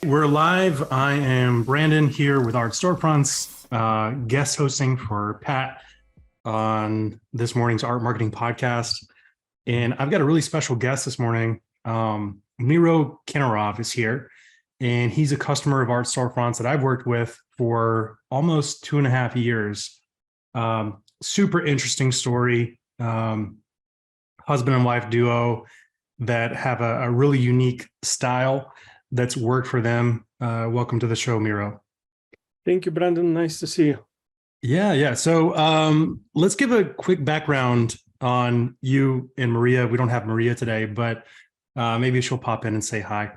We're live. I am Brandon here with Art Storefronts, guest hosting for Pat on this morning's Art Marketing Podcast. And I've got a really special guest this morning. Miro is here, and he's a customer of Art Storefronts that I've worked with for almost 2.5 years. Super interesting story. Husband and wife duo that have a really unique style that's worked for them. Welcome to the show, Miro. Thank you, Brandon. Nice to see you. Yeah. So let's give a quick background on you and Maria. We don't have Maria today, but maybe she'll pop in and say hi.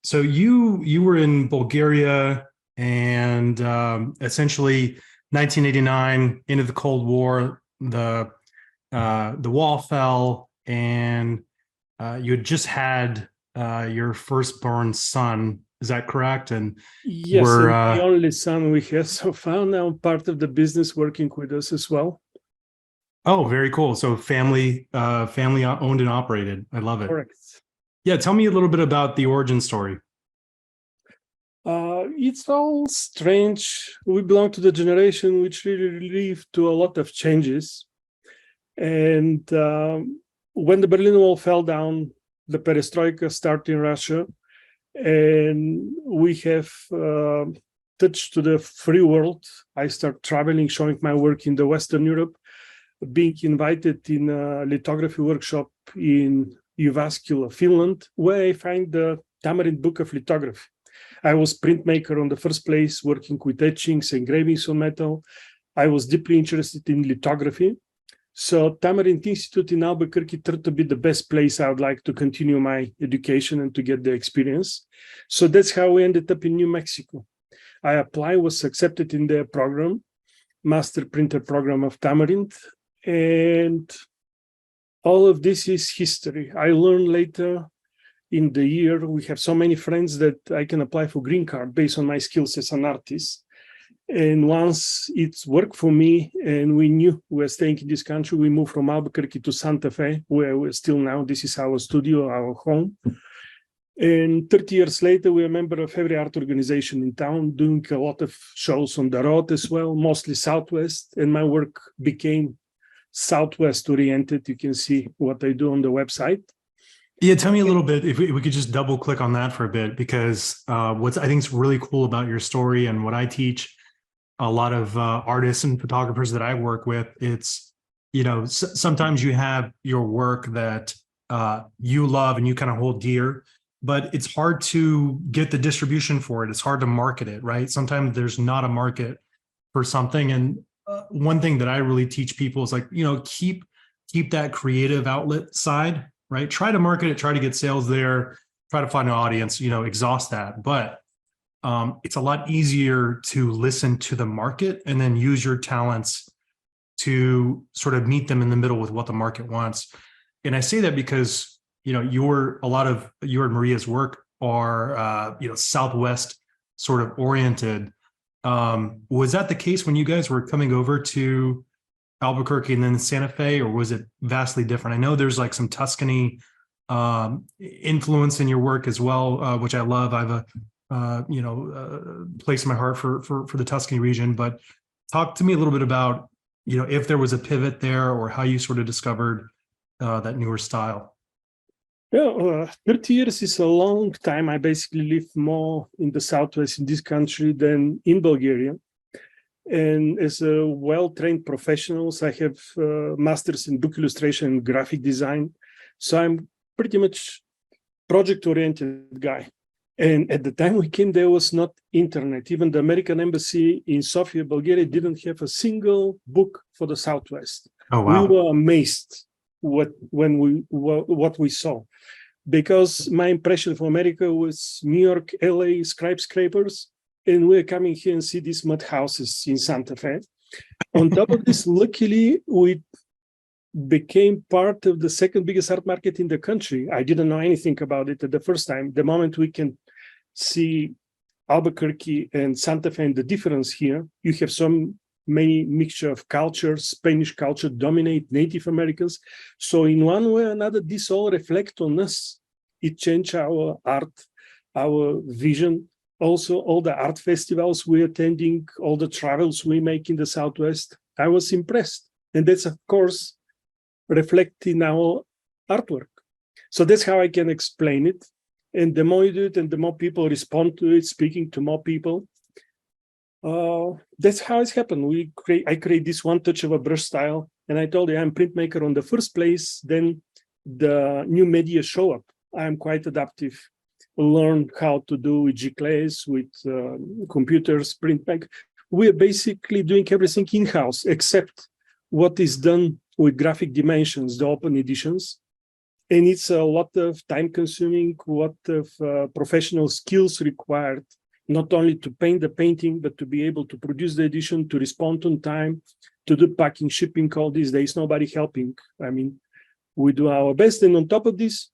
So you were in Bulgaria, and essentially 1989, into the Cold War, the wall fell, and you had just had your firstborn son. Is that correct? And yes, and the only son we have so far. Now part of the business working with us as well. Oh, very cool. So family owned and operated. I love it. Correct. Yeah, tell me a little bit about the origin story. It's all strange. We belong to the generation which really lived to a lot of changes. And when the Berlin Wall fell down, the perestroika started in Russia, and we have touched to the free world. I start traveling, showing my work in the Western Europe, being invited in a lithography workshop in Jyväskylä, Finland, where I find the Tamarind book of lithography. I was printmaker on the first place, working with etchings, engravings on metal. I was deeply interested in lithography. So Tamarind Institute in Albuquerque turned to be the best place I would like to continue my education and to get the experience. So that's how we ended up in New Mexico. I applied, was accepted in their program, Master Printer Program of Tamarind, and all of this is history. I learned later in the year, we have so many friends that I can apply for green card based on my skills as an artist. And once it's worked for me and we knew we were staying in this country, we moved from Albuquerque to Santa Fe, where we're still now. This is our studio, our home. And 30 years later, we're a member of every art organization in town, doing a lot of shows on the road as well, mostly Southwest. And my work became Southwest oriented. You can see what I do on the website. Yeah, tell me a little bit, if we could just double click on that for a bit, because what I think is really cool about your story and what I teach a lot of artists and photographers that I work with, it's, sometimes you have your work that you love and you kind of hold dear, but it's hard to get the distribution for it. It's hard to market it, right? Sometimes there's not a market for something. And one thing that I really teach people is keep that creative outlet side, right? Try to market it, try to get sales there, try to find an audience, exhaust that. But it's a lot easier to listen to the market and then use your talents to sort of meet them in the middle with what the market wants. And I say that because, a lot of your and Maria's work are, Southwest sort of oriented. Was that the case when you guys were coming over to Albuquerque and then Santa Fe, or was it vastly different? I know there's like some Tuscany influence in your work as well, which I love. I have a place in my heart for the Tuscany region, but talk to me a little bit about, if there was a pivot there or how you sort of discovered that newer style. Yeah, 30 years is a long time. I basically lived more in the Southwest in this country than in Bulgaria. And as a well-trained professionals, I have masters in book illustration and graphic design. So I'm pretty much project-oriented guy. And at the time we came, there was not internet. Even the American embassy in Sofia, Bulgaria, didn't have a single book for the Southwest. Oh, wow. We were amazed what we saw, because my impression of America was New York, LA, skyscrapers, and we're coming here and see these mud houses in Santa Fe. On top of this, luckily, we became part of the second biggest art market in the country. I didn't know anything about it at the first time. The moment we can see Albuquerque and Santa Fe and the difference here, you have so many mixture of cultures. Spanish culture dominate Native Americans. So in one way or another, this all reflect on us. It changed our art, our vision. Also, all the art festivals we're attending, all the travels we make in the Southwest, I was impressed. And that's, of course, reflected in our artwork. So that's how I can explain it. And the more you do it and the more people respond to it, speaking to more people, that's how it's happened. I create this one touch of a brush style. And I told you I'm printmaker on the first place, then the new media show up. I'm quite adaptive. Learn how to do with G-Clays, with computers, printmaker. We're basically doing everything in-house, except what is done with graphic dimensions, the open editions. And it's a lot of time consuming, lot of professional skills required, not only to paint the painting, but to be able to produce the edition, to respond on time, to do packing, shipping, all these days, nobody helping. I mean, we do our best. And on top of this,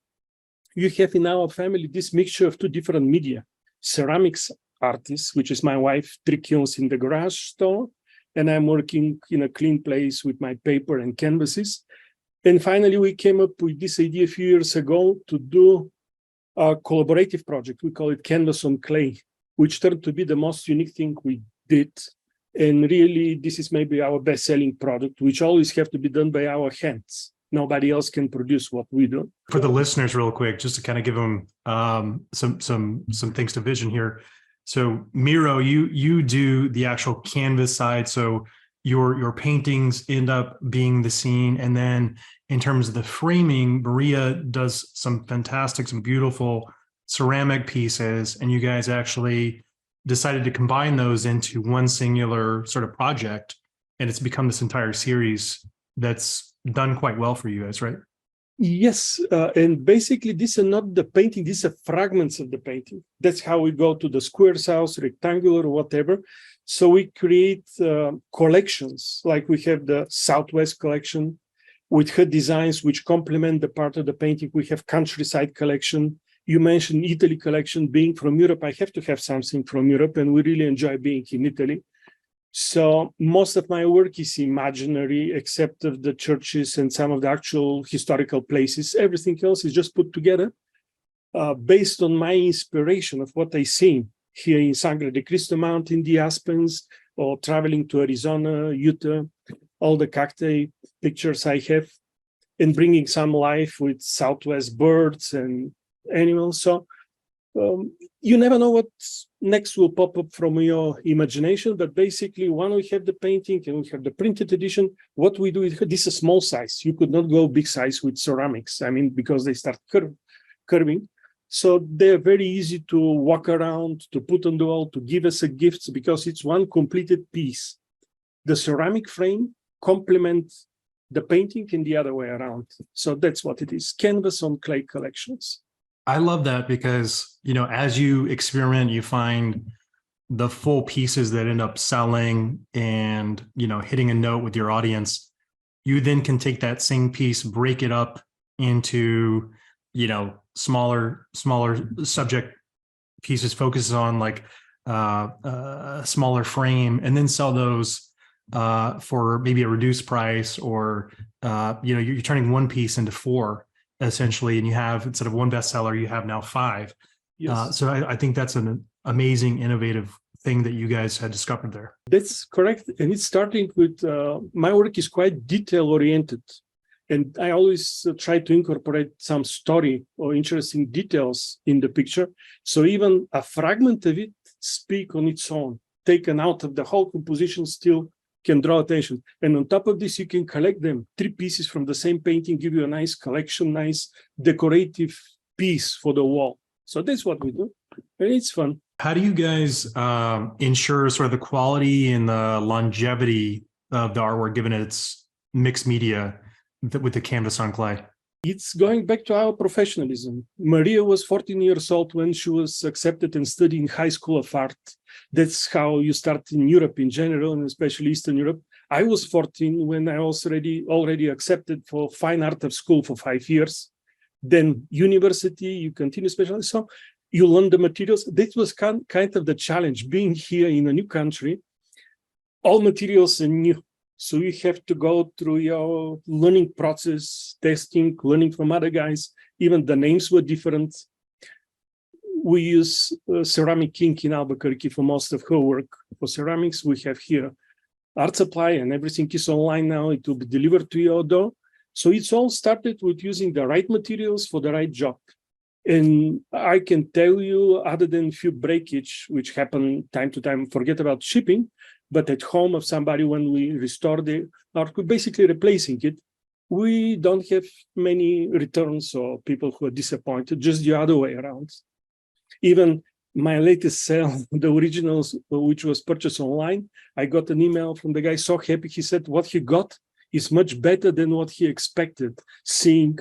you have in our family this mixture of two different media. Ceramics artists, which is my wife, 3 kilns in the garage store, and I'm working in a clean place with my paper and canvases. And finally, we came up with this idea a few years ago to do a collaborative project. We call it Canvas on Clay, which turned to be the most unique thing we did. And really, this is maybe our best-selling product, which always have to be done by our hands. Nobody else can produce what we do. For the listeners, real quick, just to kind of give them some things to vision here. So Miro, you do the actual canvas side. So your paintings end up being the scene. And then in terms of the framing, Maria does some fantastic, some beautiful ceramic pieces. And you guys actually decided to combine those into one singular sort of project. And it's become this entire series that's done quite well for you guys, right? Yes, and basically these are not the painting, these are fragments of the painting. That's how we go to the square house, rectangular, whatever. So we create collections, like we have the Southwest collection with her designs, which complement the part of the painting. We have countryside collection. You mentioned Italy collection. Being from Europe, I have to have something from Europe, and we really enjoy being in Italy. So most of my work is imaginary, except of the churches and some of the actual historical places. Everything else is just put together based on my inspiration of what I see here in Sangre de Cristo Mountain, the Aspens, or traveling to Arizona, Utah, all the cacti pictures I have, and bringing some life with Southwest birds and animals. So you never know what next will pop up from your imagination, but basically when we have the painting and we have the printed edition, what we do is this is a small size. You could not go big size with ceramics. I mean, because they start curving. So they're very easy to walk around, to put on the wall, to give as a gift, because it's one completed piece. The ceramic frame complements the painting and the other way around. So that's what it is. Canvas on Clay collections. I love that because, as you experiment, you find the full pieces that end up selling and, hitting a note with your audience. You then can take that same piece, break it up into, smaller subject pieces, focuses on like a smaller frame, and then sell those for maybe a reduced price, or, you're turning one piece into 4. Essentially, and you have, instead of one bestseller, you have now 5. Yes. So I think that's an amazing, innovative thing that you guys had discovered there. That's correct. And it's starting with, my work is quite detail oriented. And I always try to incorporate some story or interesting details in the picture. So even a fragment of it speak on its own, taken out of the whole composition, still can draw attention. And on top of this, you can collect them. 3 pieces from the same painting give you a nice collection, nice decorative piece for the wall. So that's what we do. And it's fun. How do you guys ensure sort of the quality and the longevity of the artwork, given its mixed media with the canvas on clay? It's going back to our professionalism. Maria was 14 years old when she was accepted and studied in High School of Art. That's how you start in Europe in general, and especially Eastern Europe. I was 14 when I was already accepted for Fine Art of School for 5 years. Then university, you continue specializing. So you learn the materials. That was kind of the challenge, being here in a new country. All materials are new. So you have to go through your learning process, testing, learning from other guys. Even the names were different. we use Ceramic King in Albuquerque for most of her work. For ceramics, we have here art supply, and everything is online now. It will be delivered to your door. So it's all started with using the right materials for the right job. And I can tell you, other than few breakage, which happen time to time, forget about shipping, but at home of somebody, when we restore the art, we're basically replacing it. We don't have many returns or people who are disappointed, just the other way around. Even my latest sale, the originals, which was purchased online, I got an email from the guy so happy. He said what he got is much better than what he expected, seeing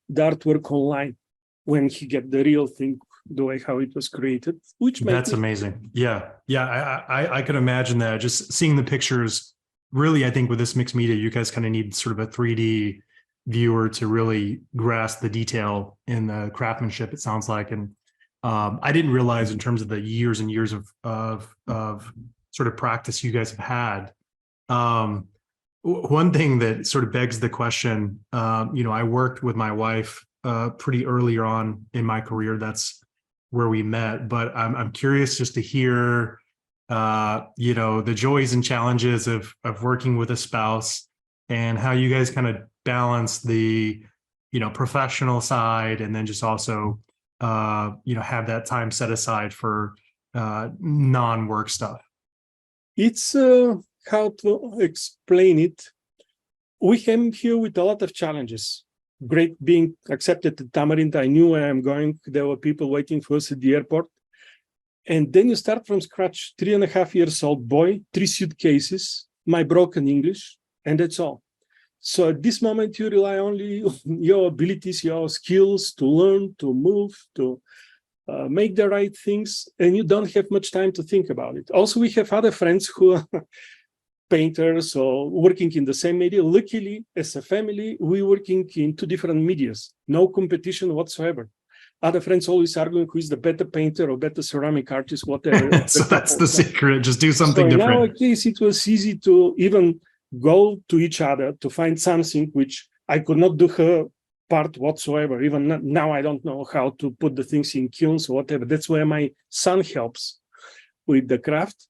the artwork online when he get the real thing, the way how it was created, which That's amazing. Yeah. I could imagine that. Just seeing the pictures, really, I think with this mixed media, you guys kind of need sort of a 3D viewer to really grasp the detail in the craftsmanship, it sounds like. And I didn't realize in terms of the years and years of sort of practice you guys have had. One thing that sort of begs the question, I worked with my wife pretty early on in my career. That's where we met, but I'm curious just to hear, the joys and challenges of working with a spouse and how you guys kind of balance the, professional side and then just also, have that time set aside for non-work stuff. It's how to explain it. We came here with a lot of challenges. Great being accepted at Tamarind. I knew where I'm going. There were people waiting for us at the airport. And then you start from scratch, 3.5 years old boy, 3 suitcases, my broken English, and that's all. So at this moment, you rely only on your abilities, your skills to learn, to move, to make the right things, and you don't have much time to think about it. Also, we have other friends who are painters or working in the same media. Luckily, as a family, we're working in 2 different medias, no competition whatsoever. Other friends always arguing who is the better painter or better ceramic artist, whatever. So that's the secret. Just do something different. In our case, it was easy to even go to each other to find something which I could not do her part whatsoever. Even now, I don't know how to put the things in kilns or whatever. That's where my son helps with the craft.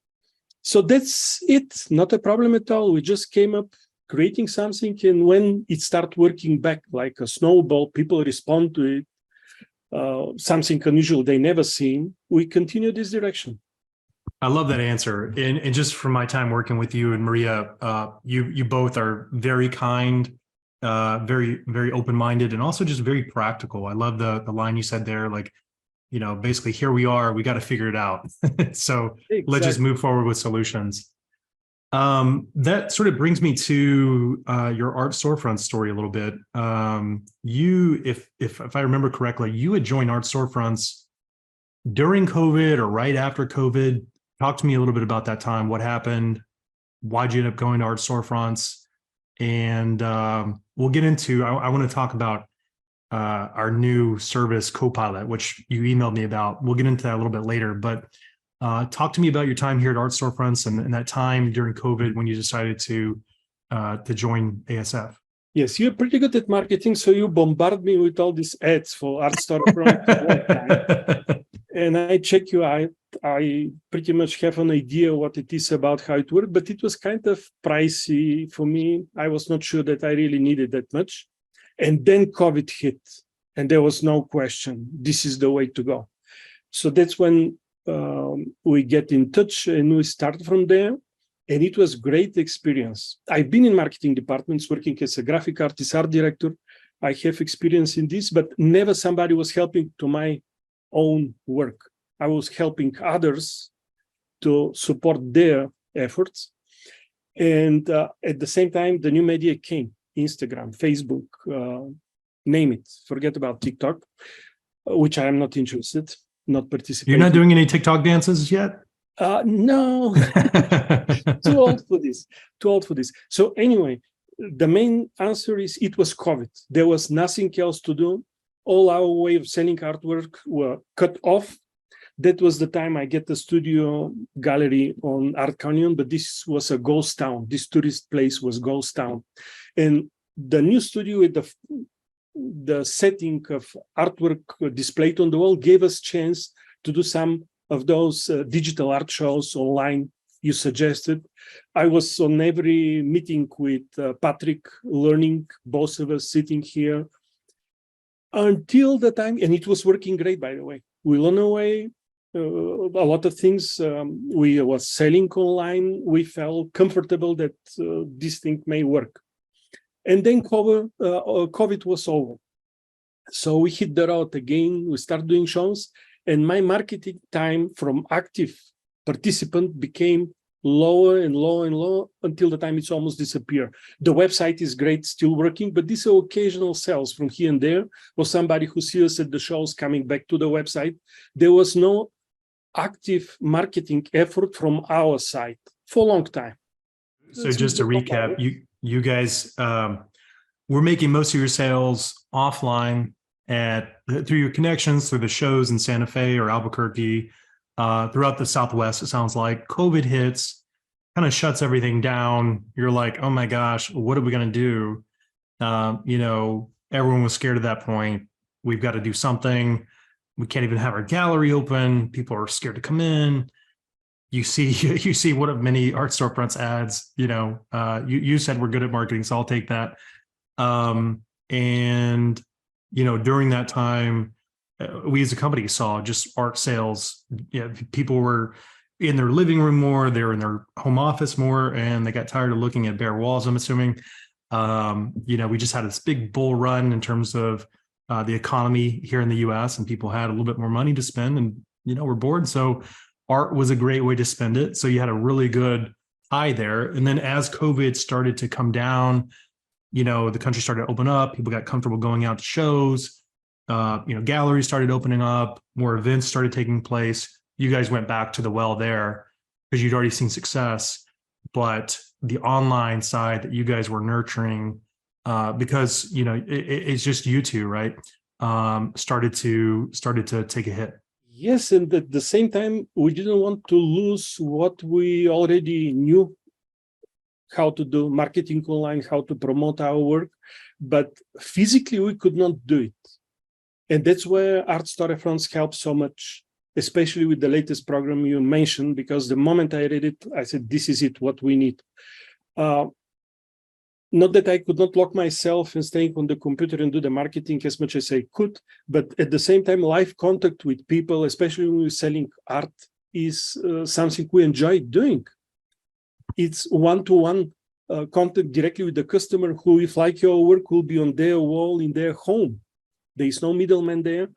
So that's it. Not a problem at all. We just came up creating something, and when it started working back like a snowball, people respond to it. Something unusual they never seen, we continue this direction. I love that answer. And just from my time working with you and Maria, you both are very kind, very, very open-minded, and also just very practical. I love the line you said there, like, basically here we are, we got to figure it out. So exactly. Let's just move forward with solutions. That sort of brings me to your art storefront story a little bit. You, if I remember correctly, you had joined art storefronts during COVID or right after COVID. Talk to me a little bit about that time. What happened? Why'd you end up going to art storefronts? And we'll get into, I want to talk about our new service, Copilot, which you emailed me about. We'll get into that a little bit later, but talk to me about your time here at art storefronts and that time during COVID when you decided to join ASF. Yes, you're pretty good at marketing, so you bombard me with all these ads for art storefront. And I check you out. I pretty much have an idea what it is about, how it works, but it was kind of pricey for me. I was not sure that I really needed that much. And then COVID hit, and there was no question, this is the way to go. So that's when we get in touch and we start from there. And it was great experience. I've been in marketing departments working as a graphic artist, art director. I have experience in this, but never somebody was helping to my own work. I was helping others to support their efforts. And at the same time, the new media came, Instagram, Facebook, name it. Forget about TikTok, which I am not interested, not participating. You're not doing any TikTok dances yet? No, too old for this. So anyway, the main answer is it was COVID. There was nothing else to do. All our way of selling artwork were cut off. That was the time I get the studio gallery on Art Canyon, but this was a ghost town. This tourist place was ghost town. And the new studio with the setting of artwork displayed on the wall gave us chance to do some of those digital art shows online you suggested. I was on every meeting with Patrick, learning, both of us sitting here, until the time, and it was working great, by the way. We learned away a lot of things. We were selling online. We felt comfortable that this thing may work. And then COVID was over. So we hit the road again. We started doing shows, and my marketing time from active participant became lower and lower and lower until the time it's almost disappeared. The website is great, still working, but these are occasional sales from here and there, or somebody who sees us at the shows coming back to the website. There was no active marketing effort from our side for a long time. So just to recap, you guys were making most of your sales offline through your connections, through the shows in Santa Fe or Albuquerque, throughout the Southwest. It sounds like COVID hits, kind of shuts everything down. You're like, oh my gosh, what are we going to do? Everyone was scared at that point. We've got to do something. We can't even have our gallery open. People are scared to come in. You see one of many art storefronts ads. You said we're good at marketing, so I'll take that. During that time, we as a company saw just art sales. People were in their living room more, they were in their home office more, and they got tired of looking at bare walls, I'm assuming. We just had this big bull run in terms of the economy here in the US, and people had a little bit more money to spend, and we're bored. So art was a great way to spend it. So you had a really good high there. And then as COVID started to come down, the country started to open up, people got comfortable going out to shows. Galleries started opening up, more events started taking place. You guys went back to the well there because you'd already seen success, but the online side that you guys were nurturing, because it's just you two, right? Started to take a hit. Yes, and at the same time, we didn't want to lose what we already knew, how to do marketing online, how to promote our work, but physically we could not do it. And that's where Art Storefronts helps so much, especially with the latest program you mentioned, because the moment I read it, I said, this is it, what we need. Not that I could not lock myself and staying on the computer and do the marketing as much as I could, but at the same time, live contact with people, especially when we're selling art, is something we enjoy doing. It's one-to-one contact directly with the customer who, if like your work, will be on their wall in their home. There is no middleman there.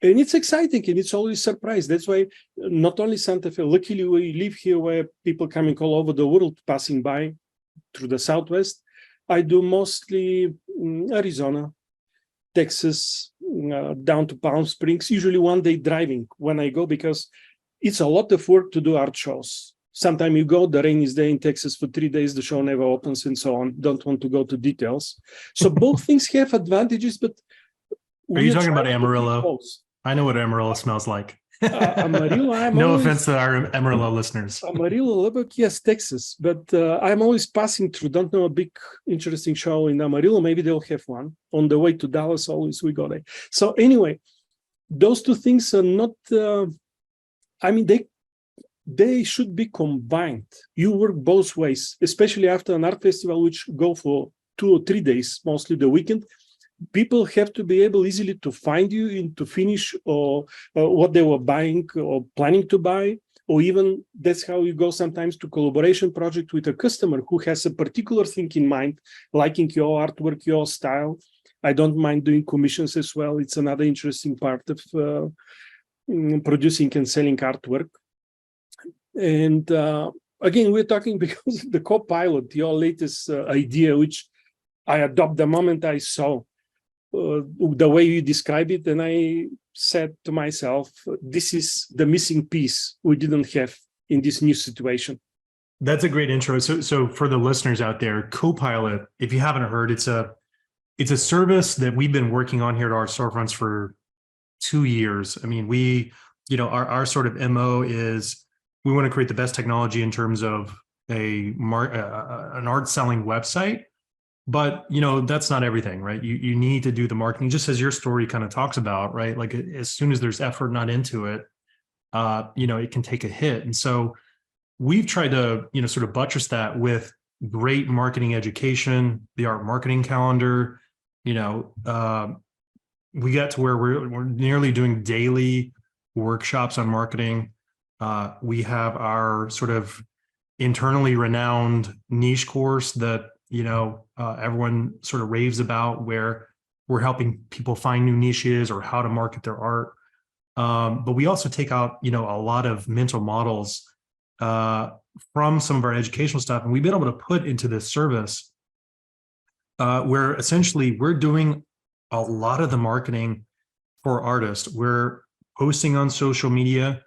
And it's exciting and it's always a surprise. That's why not only Santa Fe, luckily we live here where people coming all over the world passing by through the Southwest. I do mostly Arizona, Texas, down to Palm Springs, usually one day driving when I go, because it's a lot of work to do art shows. Sometimes you go, the rain is there in Texas for 3 days, the show never opens and so on. Don't want to go to details. So both things have advantages, but are you talking about Amarillo? I know what Amarillo smells like. Amarillo, no offense to our Amarillo listeners. Amarillo, Lubbock, yes, Texas. But I'm always passing through. Don't know a big, interesting show in Amarillo. Maybe they'll have one. On the way to Dallas, always we go there. So anyway, those two things are not, they should be combined. You work both ways, especially after an art festival, which go for 2 or 3 days, mostly the weekend. People have to be able easily to find you and to finish or what they were buying or planning to buy, or even that's how you go sometimes to collaboration project with a customer who has a particular thing in mind, liking your artwork, your style. I don't mind doing commissions as well. It's another interesting part of producing and selling artwork. And again, we're talking because the co-pilot, your latest idea, which I adopt the moment I saw the way you describe it, and I said to myself, this is the missing piece we didn't have in this new situation. That's a great intro. So for the listeners out there, Copilot, if you haven't heard, it's a service that we've been working on here at Art Storefronts for 2 years. I mean, our sort of MO is we want to create the best technology in terms of an art selling website. But, that's not everything, right? You need to do the marketing, just as your story kind of talks about, right? Like as soon as there's effort not into it, it can take a hit. And so we've tried to, sort of buttress that with great marketing education, the art marketing calendar. We got to where we're nearly doing daily workshops on marketing. We have our sort of internally renowned niche course that, everyone sort of raves about, where we're helping people find new niches or how to market their art. But we also take out, a lot of mental models from some of our educational stuff, and we've been able to put into this service where essentially we're doing a lot of the marketing for artists. We're posting on social media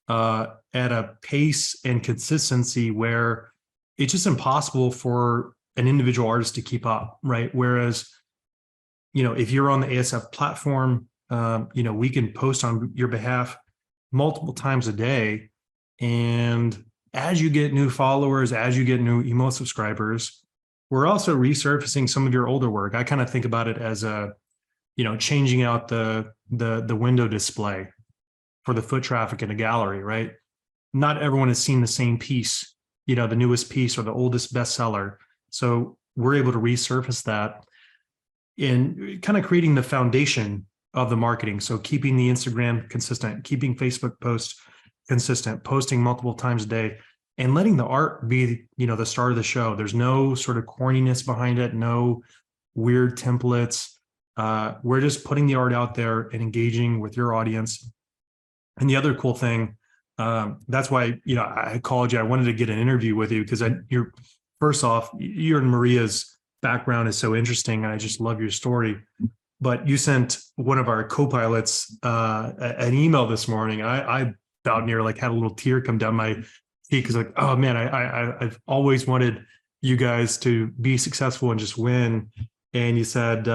at a pace and consistency where it's just impossible for an individual artist to keep up, right? Whereas, if you're on the ASF platform, we can post on your behalf multiple times a day. And as you get new followers, as you get new email subscribers, we're also resurfacing some of your older work. I kind of think about it as changing out the window display for the foot traffic in a gallery, right? Not everyone has seen the same piece, the newest piece or the oldest bestseller. So we're able to resurface that in kind of creating the foundation of the marketing. So keeping the Instagram consistent, keeping Facebook posts consistent, posting multiple times a day, and letting the art be, the star of the show. There's no sort of corniness behind it, no weird templates. We're just putting the art out there and engaging with your audience. And the other cool thing, that's why, I called you. I wanted to get an interview with you because you're, first off, your and Maria's background is so interesting. And I just love your story. But you sent one of our co-pilots an email this morning. I about near had a little tear come down my cheek because oh man, I've always wanted you guys to be successful and just win. And you said,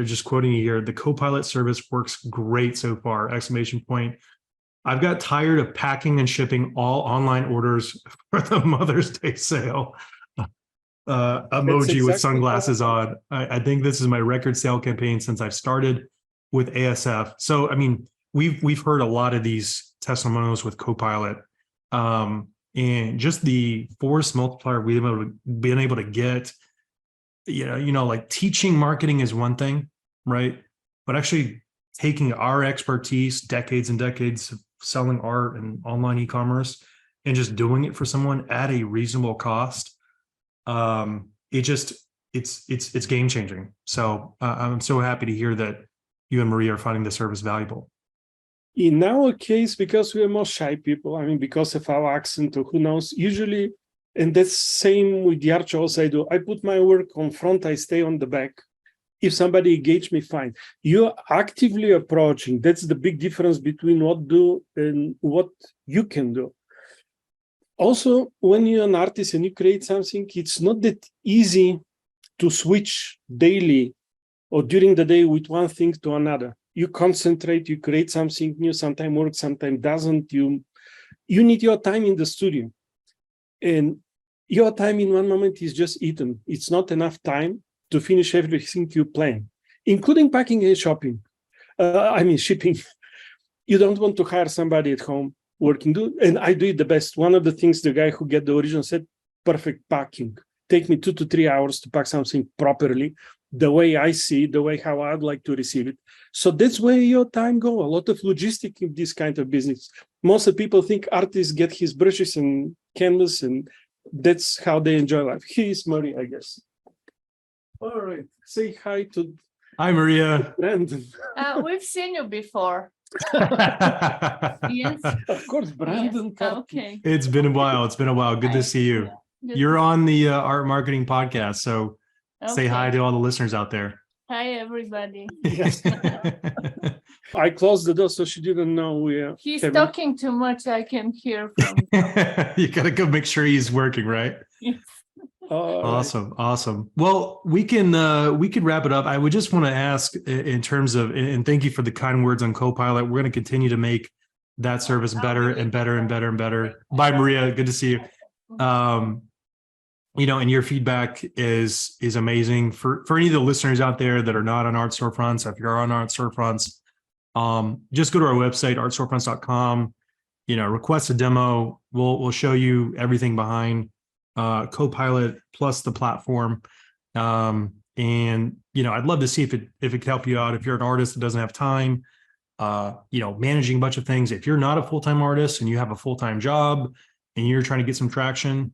just quoting you here, the co-pilot service works great so far, exclamation point. I've got tired of packing and shipping all online orders for the Mother's Day sale. Emoji exactly with sunglasses on. I think this is my record sale campaign since I've started with ASF. So, I mean, we've heard a lot of these testimonials with Copilot, and just the force multiplier we've been able to get. Teaching marketing is one thing, right? But actually taking our expertise, decades and decades of selling art and online e-commerce, and just doing it for someone at a reasonable cost. It's game changing. So I'm so happy to hear that you and Maria are finding the service valuable. In our case, because we are more shy people, because of our accent or who knows, usually, and that's same with the art shows I do. I put my work on front, I stay on the back. If somebody engage me, fine. You're actively approaching. That's the big difference between what do and what you can do. Also, when you're an artist and you create something, it's not that easy to switch daily or during the day with one thing to another. You concentrate, you create something new, sometimes works, sometimes doesn't. You need your time in the studio. And your time in one moment is just eaten. It's not enough time to finish everything you plan, including packing and shopping. Shipping. You don't want to hire somebody at home working, and I do it the best. One of the things the guy who get the original said, perfect packing. Take me 2 to 3 hours to pack something properly, the way I see it, the way how I'd like to receive it. So that's where your time go. A lot of logistics in this kind of business. Most of people think artists get his brushes and canvas, and that's how they enjoy life. Here's Maria, I guess. All right, say hi to. Hi, Maria. Brandon. We've seen you before. Yes. Of course, Brandon. Yes. Okay. It's been a while. Good to see you. Good. You're on the Art Marketing Podcast, so say hi to all the listeners out there. Hi, everybody. Yes. I closed the door so she didn't know we are. He's talking too much. I can hear from. You gotta go make sure he's working, right? Yes. Awesome. Well, we can wrap it up. I would just want to ask in terms of, and thank you for the kind words on Copilot. We're going to continue to make that service better and better and better and better. Bye, Maria. Good to see you. And your feedback is amazing for any of the listeners out there that are not on Art Storefronts. If you're on Art Storefronts, just go to our website, artstorefronts.com. request a demo. We'll show you everything behind Copilot plus the platform. And I'd love to see if it could help you out. If you're an artist that doesn't have time, managing a bunch of things. If you're not a full-time artist and you have a full-time job and you're trying to get some traction,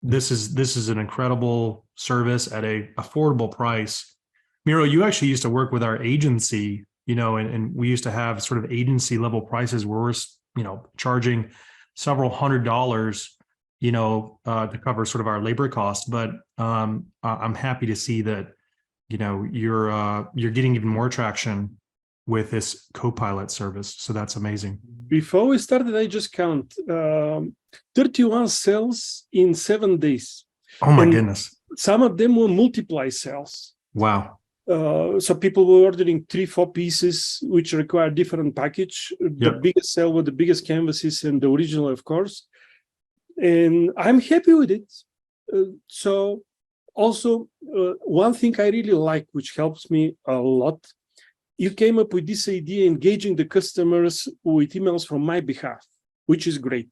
this is an incredible service at a affordable price. Miro, you actually used to work with our agency, and we used to have sort of agency level prices where we're, charging several $100s, to cover sort of our labor costs. But I'm happy to see that, you're getting even more traction with this Copilot service. So that's amazing. Before we started, I just count 31 sales in 7 days. Oh my goodness. Some of them were multiply sales. Wow. So people were ordering 3-4 pieces, which require different package. The biggest sale were the biggest canvases and the original, of course. And I'm happy with it. So also, one thing I really like, which helps me a lot, you came up with this idea, engaging the customers with emails from my behalf, which is great.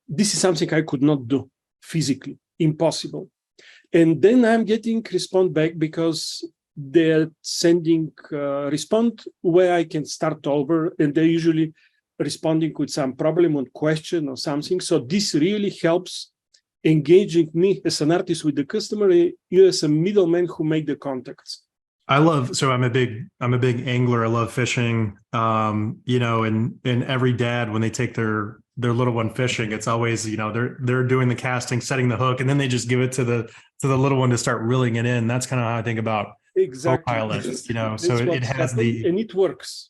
This is something I could not do physically, impossible. And then I'm getting response back because they're sending respond where I can start over, and they're usually responding with some problem or question or something. So this really helps engaging me as an artist with the customer, you as a middleman who make the contacts. I'm a big angler. I love fishing. And every dad, when they take their little one fishing, it's always, they're doing the casting, setting the hook, and then they just give it to the little one to start reeling it in. That's kind of how I think about Copilot, so it has and it works.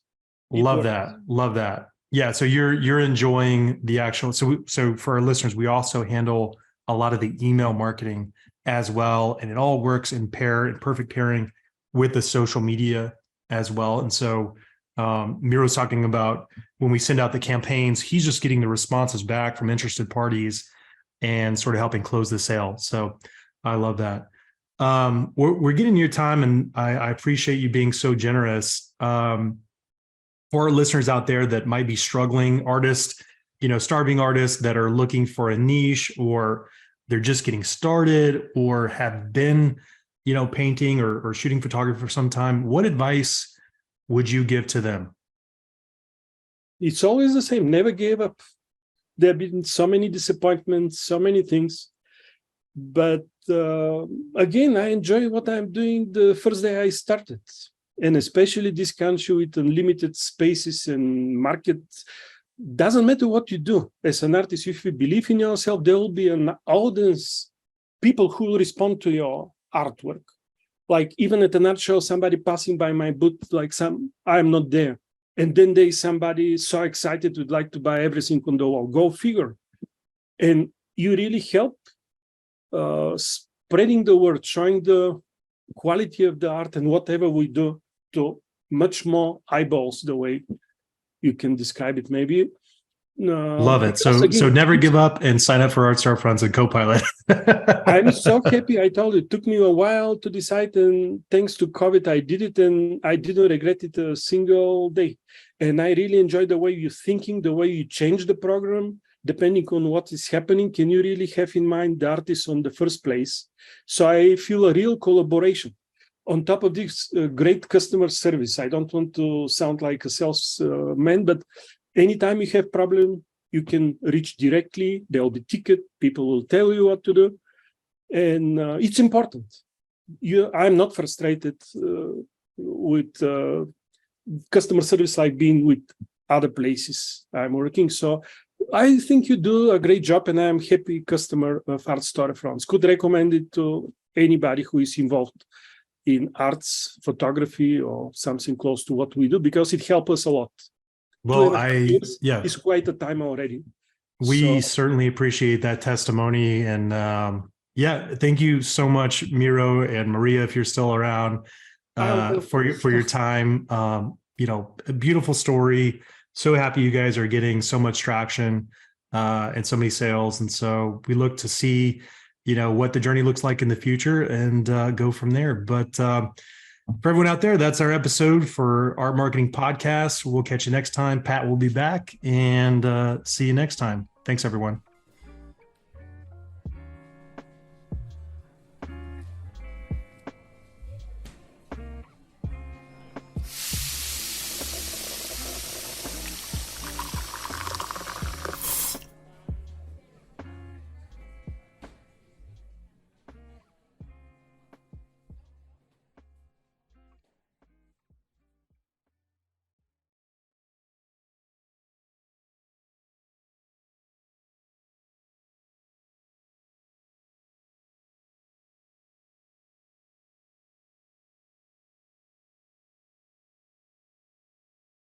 Love that. Yeah. So you're enjoying the actual, so for our listeners, we also handle a lot of the email marketing as well. And it all works in perfect pairing with the social media as well. And so Miro's talking about when we send out the campaigns, he's just getting the responses back from interested parties and sort of helping close the sale. So I love that. We're getting your time, and I appreciate you being so generous. For our listeners out there that might be struggling artists, starving artists that are looking for a niche, or they're just getting started, or have been, painting or shooting photography for some time, what advice would you give to them? It's always the same. Never give up. There have been so many disappointments, so many things. But again, I enjoy what I'm doing the first day I started. And especially this country with unlimited spaces and markets, doesn't matter what you do as an artist. If you believe in yourself, there will be an audience, people who will respond to your artwork. Like even at an art show, somebody passing by my booth, I'm not there. And then there's somebody so excited would like to buy everything on the wall. Go figure. And you really help spreading the word, showing the quality of the art and whatever we do to much more eyeballs, the way you can describe it, maybe. Love it. So never give up and sign up for Art Storefronts and Copilot. I'm so happy. I told you, it took me a while to decide, and thanks to COVID, I did it, and I didn't regret it a single day. And I really enjoy the way you're thinking, the way you change the program, depending on what is happening. Can you really have in mind the artist on the first place? So I feel a real collaboration. On top of this, great customer service. I don't want to sound like a salesman, but anytime you have problem, you can reach directly. There will be ticket. People will tell you what to do. And it's important. I'm not frustrated with customer service like being with other places I'm working. So I think you do a great job, and I'm happy customer of Art Storefronts. Could recommend it to anybody who is involved in arts, photography, or something close to what we do, because it helps us a lot. Well, it's quite a time already. We certainly appreciate that testimony. And thank you so much, Miro and Maria, if you're still around, for your time. A beautiful story. So happy you guys are getting so much traction and so many sales. And so we look to see, what the journey looks like in the future and go from there. But For everyone out there, that's our episode for Art Marketing Podcast. We'll catch you next time. Pat will be back, and see you next time. Thanks, everyone.